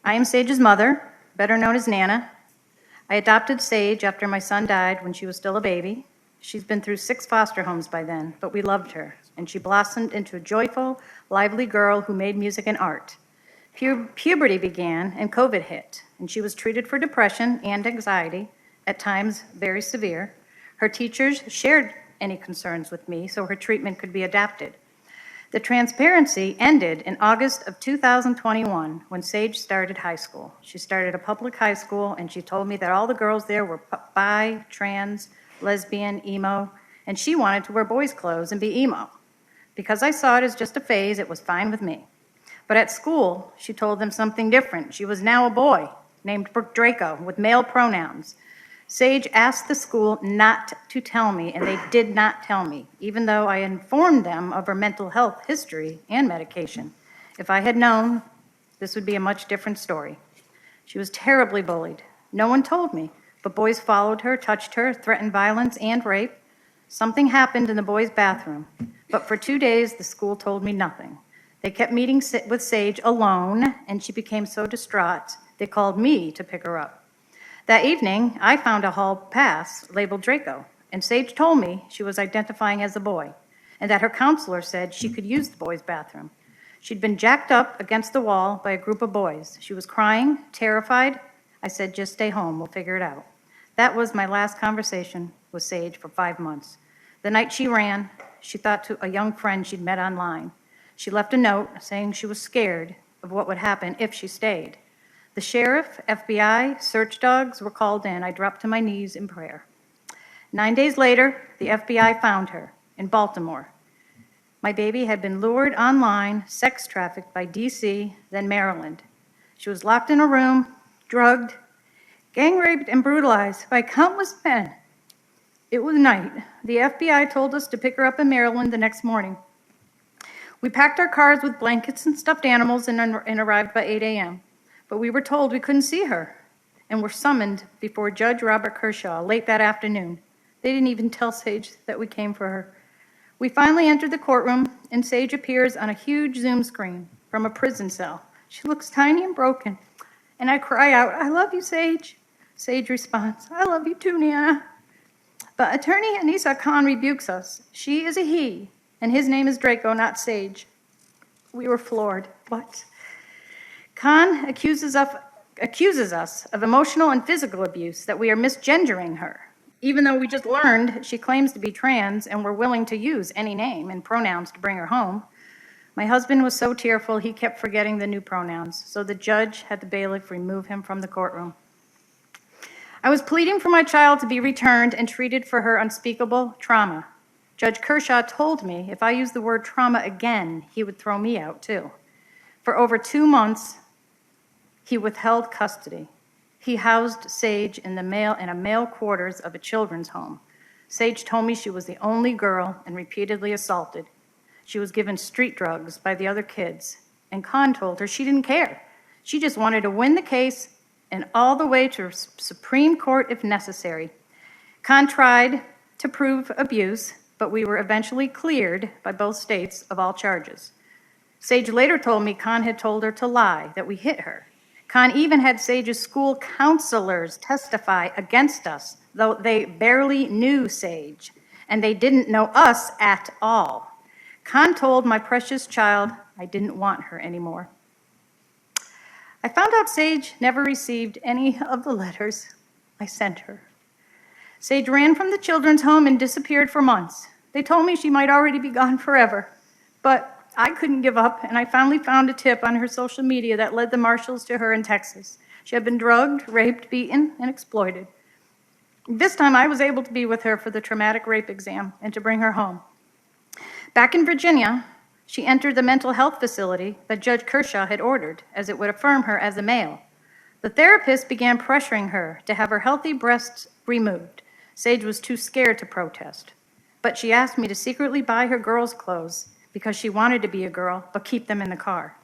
I am Sage's mother, better known as Nana. I adopted Sage after my son died when she was still a baby. She's been through 6 foster homes by then, but we loved her, and she blossomed into a joyful, lively girl who made music and art. Puberty began and COVID hit, and she was treated for depression and anxiety, at times very severe. Her teachers shared any concerns with me so her treatment could be adapted. The transparency ended in August of 2021 when Sage started high school. She started a public high school, and she told me that all the girls there were bi, trans, lesbian, emo, and she wanted to wear boys' clothes and be emo. Because I saw it as just a phase, it was fine with me. But at school, she told them something different. She was now a boy named Draco with male pronouns. Sage asked the school not to tell me, and they did not tell me, even though I informed them of her mental health history and medication. If I had known, this would be a much different story. She was terribly bullied. No one told me, but boys followed her, touched her, threatened violence and rape. Something happened in the boys' bathroom, but for 2 days, the school told me nothing. They kept meeting with Sage alone, and she became so distraught, they called me to pick her up. That evening, I found a hall pass labeled Draco, and Sage told me she was identifying as a boy, and that her counselor said she could use the boys' bathroom. She'd been jacked up against the wall by a group of boys. She was crying, terrified. I said, just stay home, we'll figure it out. That was my last conversation with Sage for 5 months. The night she ran, she thought to a young friend she'd met online. She left a note saying she was scared of what would happen if she stayed. The sheriff, FBI, search dogs were called in. I dropped to my knees in prayer. 9 days later, the FBI found her in Baltimore. My baby had been lured online, sex trafficked by DC, then Maryland. She was locked in a room, drugged, gang raped, and brutalized by countless men. It was night. The FBI told us to pick her up in Maryland the next morning. We packed our cars with blankets and stuffed animals and arrived by 8 a.m. But we were told we couldn't see her and were summoned before Judge Robert Kershaw late that afternoon. They didn't even tell Sage that we came for her. We finally entered the courtroom, and Sage appears on a huge Zoom screen from a prison cell. She looks tiny and broken, and I cry out, "I love you, Sage." Sage responds, "I love you too, Nana." But attorney Anissa Khan rebukes us. She is a he, and his name is Draco, not Sage. We were floored. What? Khan accuses us of emotional and physical abuse, that we are misgendering her, even though we just learned she claims to be trans and we're willing to use any name and pronouns to bring her home. My husband was so tearful he kept forgetting the new pronouns, so the judge had the bailiff remove him from the courtroom. I was pleading for my child to be returned and treated for her unspeakable trauma. Judge Kershaw told me if I used the word trauma again, he would throw me out too. For over 2 months, he withheld custody. He housed Sage in a male quarters of a children's home. Sage told me she was the only girl and repeatedly assaulted. She was given street drugs by the other kids, and Khan told her she didn't care. She just wanted to win the case and all the way to Supreme Court if necessary. Khan tried to prove abuse, but we were eventually cleared by both states of all charges. Sage later told me Khan had told her to lie, that we hit her. Khan even had Sage's school counselors testify against us, though they barely knew Sage, and they didn't know us at all. Khan told my precious child I didn't want her anymore. I found out Sage never received any of the letters I sent her. Sage ran from the children's home and disappeared for months. They told me she might already be gone forever, but I couldn't give up, and I finally found a tip on her social media that led the marshals to her in Texas. She had been drugged, raped, beaten, and exploited. This time, I was able to be with her for the traumatic rape exam and to bring her home. Back in Virginia, she entered the mental health facility that Judge Kershaw had ordered, as it would affirm her as a male. The therapist began pressuring her to have her healthy breasts removed. Sage was too scared to protest, but she asked me to secretly buy her girls' clothes because she wanted to be a girl, but keep them in the car.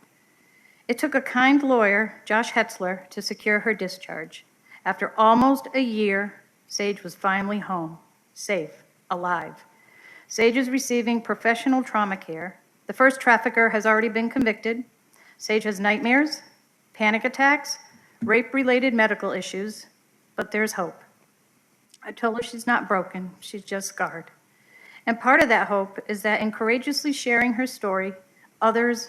It took a kind lawyer, Josh Hetzler, to secure her discharge. After almost a year, Sage was finally home, safe, alive. Sage is receiving professional trauma care. The first trafficker has already been convicted. Sage has nightmares, panic attacks, rape-related medical issues, but there's hope. I told her she's not broken, she's just scarred. And part of that hope is that in courageously sharing her story, others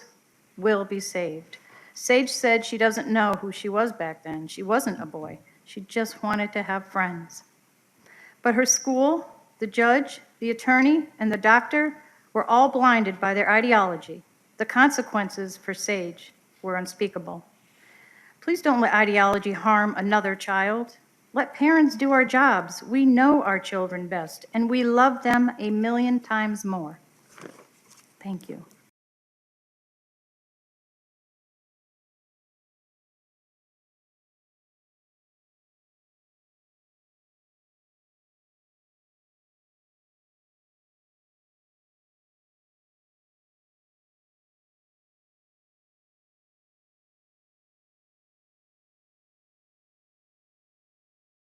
will be saved. Sage said she doesn't know who she was back then. She wasn't a boy. She just wanted to have friends. But her school, the judge, the attorney, and the doctor were all blinded by their ideology. The consequences for Sage were unspeakable. Please don't let ideology harm another child. Let parents do our jobs. We know our children best, and we love them a million times more. Thank you.